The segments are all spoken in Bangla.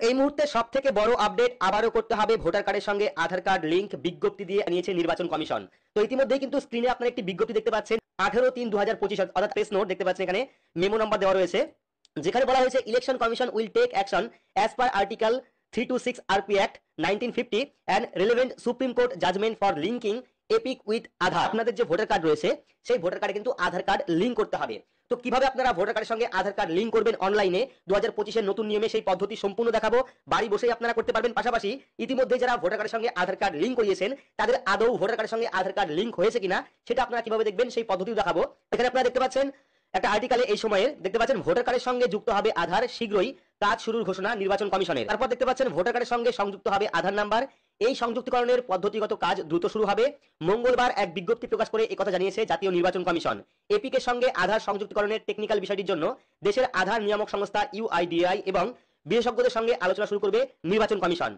এই মুহূর্তে সবথেকে বড় আপডেট আবারও করতে হবে ভোটার কার্ডের সঙ্গে আধার কার্ড লিংক বিজ্ঞপ্তি দিয়ে নিয়েছে নির্বাচন কমিশন। তো ইতিমধ্যেই কিন্তু স্ক্রিনে আপনারা একটি বিজ্ঞপ্তি দেখতে পাচ্ছেন 18/3/2025 অর্থাৎ প্রেস নোট দেখতে পাচ্ছেন, এখানে মেমো নাম্বার দেওয়া রয়েছে, যেখানে বলা হয়েছে election commission will take action as per article 326 RP Act 1950 and relevant Supreme Court judgment for linking EPIC with Aadhaar. আপনাদের যে ভোটার কার্ড রয়েছে সেই ভোটার কার্ডে কিন্তু আধার কার্ড লিংক করতে হবে। তো কিভাবে আপনারা ভোটার কার্ডের সঙ্গে আধার কার্ড লিংক করবেন অনলাইনে 2025 এর নতুন নিয়মে সেই পদ্ধতি সম্পূর্ণ দেখাবো, বাড়ি বসেই আপনারা করতে পারবেন। পাশাপাশি ইতিমধ্যে যারা ভোটার কার্ডের সঙ্গে আধার কার্ড লিংক করিয়েছেন তাদের আদৌ ভোটার কার্ডের সঙ্গে আধার কার্ড লিংক হয়েছে কিনা সেটা আপনারা কিভাবে দেখবেন সেই পদ্ধতিও দেখাবো। এখানে আপনারা দেখতে পাচ্ছেন একটা আর্টিকেলে এই সময়ের দেখতে পাচ্ছেন ভোটার কার্ডের সঙ্গে যুক্ত হবে আধার, শীঘ্রই কাজ শুরুর ঘোষণা নির্বাচন কমিশনের। তারপর দেখতে পাচ্ছেন ভোটার কার্ডের সঙ্গে সংযুক্ত হবে আধার নাম্বার, এই সংযুক্তিকরণের পদ্ধতিগত কাজ দ্রুত শুরু হবে। মঙ্গলবার এক বিজ্ঞপ্তি প্রকাশ করে একথা জানিয়েছে জাতীয় নির্বাচন কমিশন। এপিক এর সঙ্গে আধার সংযুক্তিকরণের টেকনিক্যাল বিষয়টির জন্য দেশের আধার নিয়ামক সংস্থা UIDAI এবং বিশেষজ্ঞদের সঙ্গে আলোচনা শুরু করবে নির্বাচন কমিশন।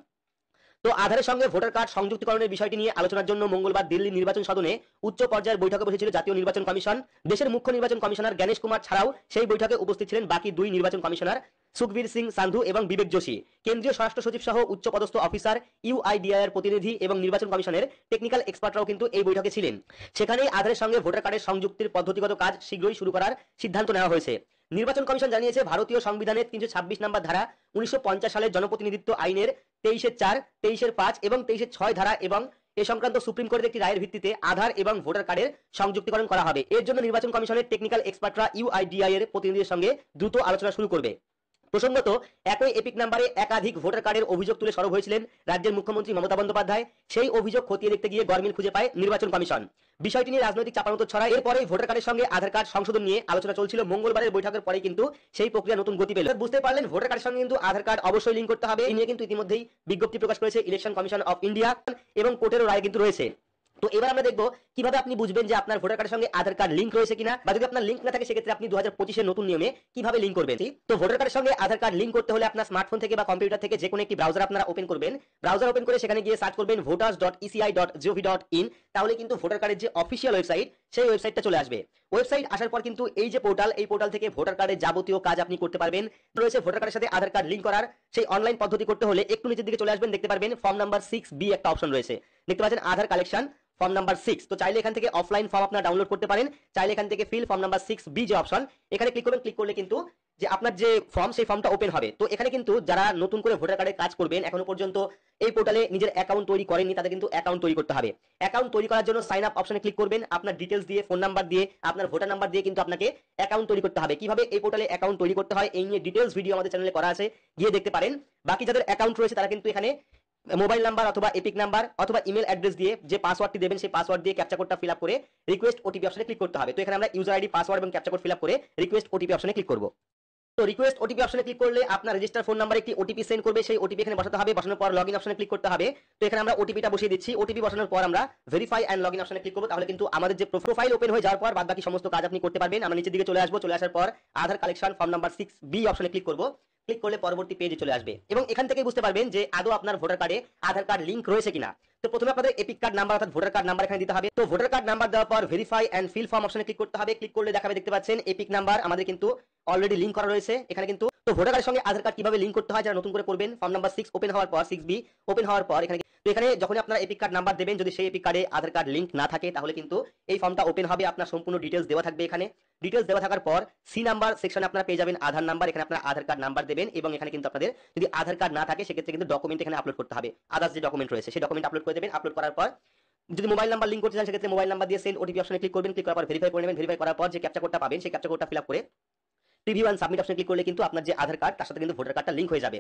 তো আধারের সঙ্গে ভোটার কার্ড সংযুক্তিকরণের বিষয়টি নিয়ে আলোচনার জন্য মঙ্গলবার দিল্লি নির্বাচন সদনে উচ্চ পর্যায়ের বৈঠকে বসেছিল জাতীয় নির্বাচন কমিশন। দেশের মুখ্য নির্বাচন কমিশনার জ্ঞানেশ কুমার ছাড়াও সেই বৈঠকে উপস্থিত ছিলেন বাকি দুই নির্বাচন কমিশনার সুখবীর সিং সান্ধু এবং বিবেক যোশী। কেন্দ্রীয় স্বরাষ্ট্র সচিব সহ উচ্চ পদস্থ অফিসার UIDAI এর প্রতিনিধি এবং নির্বাচন কমিশনের টেকনিক্যাল এক্সপার্টরাও কিন্তু এই বৈঠকে ছিলেন। সেখানেই আধারের সঙ্গে ভোটার কার্ডের সংযুক্তির পদ্ধতিগত কাজ শীঘ্রই শুরু করার সিদ্ধান্ত নেওয়া হয়েছে। নির্বাচন কমিশন জানিয়েছে ভারতীয় সংবিধানের 326 নম্বর ধারা, 1950 সালের জনপ্রতিনিধিত্ব আইনের 23/4, 23/5 এবং 23/6 ধারা এবং এ সংক্রান্ত সুপ্রিম কোর্টের একটি রায়ের ভিত্তিতে আধার এবং ভোটার কার্ডের সংযুক্তিকরণ করা হবে। এর জন্য নির্বাচন কমিশনের টেকনিক্যাল এক্সপার্টরা UIDAI এর প্রতিনিধিদের সঙ্গে দ্রুত আলোচনা শুরু করবে। প্রসঙ্গত একই এপিক নাম্বারে একাধিক ভোটার কার্ডের অভিযোগ তুলে সরব হয়েছিলেন রাজ্যের মুখ্যমন্ত্রী মমতা বন্দ্যোপাধ্যায়। সেই অভিযোগ খতিয়ে দেখতে গিয়ে গরমিল খুঁজে পায় নির্বাচন কমিশন। বিষয়টি নিয়ে রাজনৈতিক চাপানোতর ছড়ায়। এরপরেই ভোটার কার্ডের সঙ্গে আধার কার্ড সংশোধন নিয়ে আলোচনা চলছিল। মঙ্গলবারের বৈঠকের পরেই কিন্তু সেই প্রক্রিয়া নতুন গতি পেল। বুঝতে পারলেন ভোটার কার্ডের সঙ্গে কিন্তু আধার কার্ড অবশ্যই লিংক করতে হবে। এই নিয়ে কিন্তু ইতিমধ্যেই বিজ্ঞপ্তি প্রকাশ করেছে ইলেকশন কমিশন অফ ইন্ডিয়া এবং কোর্টেরও রায় কিন্তু রয়েছে। তো এবার আমরা দেখবো কিভাবে আপনি বুঝবেন যে আপনার ভোটার কার্ডের সঙ্গে আধার কার্ড লিংক রয়েছে কিনা, বা যদি আপনার লিংক না থাকে সেক্ষেত্রে আপনি 2025 এর নতুন নিয়মে কিভাবে লিংক করবেন। তো ভোটার কার্ডের সঙ্গে আধার কার্ড লিংক করতে হলে আপনার স্মার্টফোন থেকে বা কম্পিউটার থেকে যে কোনো একটি ব্রাউজার আপনারা ওপেন করবেন। ব্রাউজার ওপেন করে সেখানে গিয়ে সার্চ করবেন voters.eci.gov.in, তাহলে কিন্তু ভোটার কার্ডের যে অফিসিয়াল ওয়েবসাইট সেই ওয়েবসাইটটা চলে আসবে। ওয়েবসাইট আসার পর কিন্তু এই যে পোর্টাল, এই পোর্টাল থেকে ভোটার কার্ডের যাবতীয় কাজ আপনি করতে পারবেন। রয়েছে ভোটার কার্ডের সাথে আধার কার্ড লিংক করার সেই অনলাইন পদ্ধতি করতে হলে একটু নিচের দিকে চলে আসবেন, দেখতে পারবেন ফর্ম নাম্বার 6B একটা অপশন রয়েছে, দেখতে পাচ্ছেন আধার কালেকশন ফর্ম নাম্বার 6। তো চাইলে এখান থেকে অফলাইন ফর্ম আপনারা ডাউনলোড করতে পারেন, চাইলে এখান থেকে ফিল ফর্ম নাম্বার 6B যে অপশন এখানে ক্লিক করবেন। ক্লিক করলে কিন্তু যে আপনার যে ফর্ম সেই ফর্মটা ওপেন হবে। তো এখানে কিন্তু যারা নতুন করে ভোটার কার্ডে কাজ করবেন, এখনো পর্যন্ত এই পোর্টালে নিজের অ্যাকাউন্ট তৈরি করেননি, তাদের কিন্তু অ্যাকাউন্ট তৈরি করতে হবে। অ্যাকাউন্ট তৈরি করার জন্য সাইন আপ অপশনে ক্লিক করবেন। আপনার ডিটেলস দিয়ে, ফোন নাম্বার দিয়ে, আপনার ভোটার নাম্বার দিয়ে কিন্তু আপনাকে অ্যাকাউন্ট তৈরি করতে হবে। কিভাবে এই পোর্টালে অ্যাকাউন্ট তৈরি করতে হয় এই নিয়ে ডিটেলস ভিডিও আমাদের চ্যানেলে করা আছে, গিয়ে দেখতে পারেন। বাকি যাদের অ্যাকাউন্ট রয়েছে তারা কিন্তু এখানে মোবাইল নাম্বার অথবা এপিক নাম্বার অথবা ইমেল অ্যাড্রেস দিয়ে যে পাসওয়ার্ডটি দেবেন সেই পাসওয়ার্ড দিয়ে ক্যাপচা কোডটা ফিল আপ করে রিকোয়েস্ট ওটিপি অপশনে ক্লিক করতে হবে। তো এখানে আমরা ইউজার আইডি, পাসওয়ার্ড এবং ক্যাপচা কোড ফিল আপ করে রিকোয়েস্ট ওটিপি অপশনে ক্লিক করব। তো রিকোয়েস্ট ওটিপি অপশনে ক্লিক করলে আপনার রেজিস্টার ফোন নাম্বারে একটি ওটিপি সেন্ড করবে, সেই ওটিপি এখানে বসাতে হবে। বসানোর পর লগইন অপশনে ক্লিক করতে হবে। তো এখানে আমরা ওটিপিটা বসিয়ে দিচ্ছি। ওটিপি বসানোর পর আমরা ভেরিফাই এন্ড লগইন অপশনে ক্লিক করব। তাহলে কিন্তু আমাদের যে প্রোফাইল ওপেন হয়ে যাওয়ার পর বাদবাকি সমস্ত কাজ আপনি করতে পারবেন। আমরা নিচের দিকে চলে আসবো, চলে আসার পর আধার কালেকশন ফর্ম নাম্বার 6B অপশনে ক্লিক করব। ক্লিক করলে পরবর্তী পেজে চলে আসবে এবং এখান থেকে বুঝতে পারবেন যে আদৌ আপনার ভোটার কার্ডে আধার কার্ড লিংক রয়েছে কিনা। তো প্রথমে আপনাদের এপিক কার্ড নাম্বার অর্থাৎ ভোটার কার্ড নাম্বার এখানে দিতে হবে। তো ভোটার কার্ড নাম্বার দেওয়ার পর ভেরিফাই এন্ড ফিল ফর্ম অপশনে ক্লিক করতে হবে। ক্লিক করলে দেখাবে, দেখতে পাচ্ছেন এপিক নাম্বার আমাদের কিন্তু অলরেডি লিংক করা রয়েছে এখানে কিন্তু। তো ভোটার কার্ডের সঙ্গে আধার কার্ড কিভাবে লিংক করতে হয় যারা নতুন করে করবেন, ফর্ম নাম্বার 6 ওপেন হওয়ার পর 6B ওপেন হওয়ার পর এখানে তো এখানে যখন আপনারা এপিক কার্ড নাম্বার দেবেন, যদি সেই এপিক কার্ডে আধার কার্ড লিংক না থাকে তাহলে কিন্তু এই ফর্মটা ওপেন হবে। আপনার সম্পূর্ণ ডিটেলস দেওয়া থাকবে। এখানে ডিটেলস দেওয়া থাকার পর সি নাম্বার সেকশনে আপনারা পেয়ে যাবেন আধার নাম্বার। এখানে আপনারা আধার কার্ড নাম্বার দেবেন এবং এখানে কিন্তু আপনাদের যদি আধার কার্ড না থাকে সেক্ষেত্রে কিন্তু ডকুমেন্ট এখানে আপলোড করতে হবে। আদার্স যে ডকুমেন্ট রয়েছে সেই ডকুমেন্ট আপলোড করে দেবেন। আপলোড করার পর যদি মোবাইল নাম্বার লিংক করতে চান সেক্ষেত্রে মোবাইল নাম্বার দিয়ে সেন্ড ওটিপি অপশনে ক্লিক করবেন। ক্লিক করার পর ভেরিফাই করে নেবেন। ভেরিফাই করার পর যে ক্যাপচা কোডটা পাবেন সেই ক্যাপচা কোডটা ফিল আপ করে প্রিভিউ এন্ড সাবমিট অপশনে ক্লিক করলে কিন্তু আপনার যে আধার কার্ড তার সাথে কিন্তু ভোটার কার্ডটা লিংক হয়ে যাবে।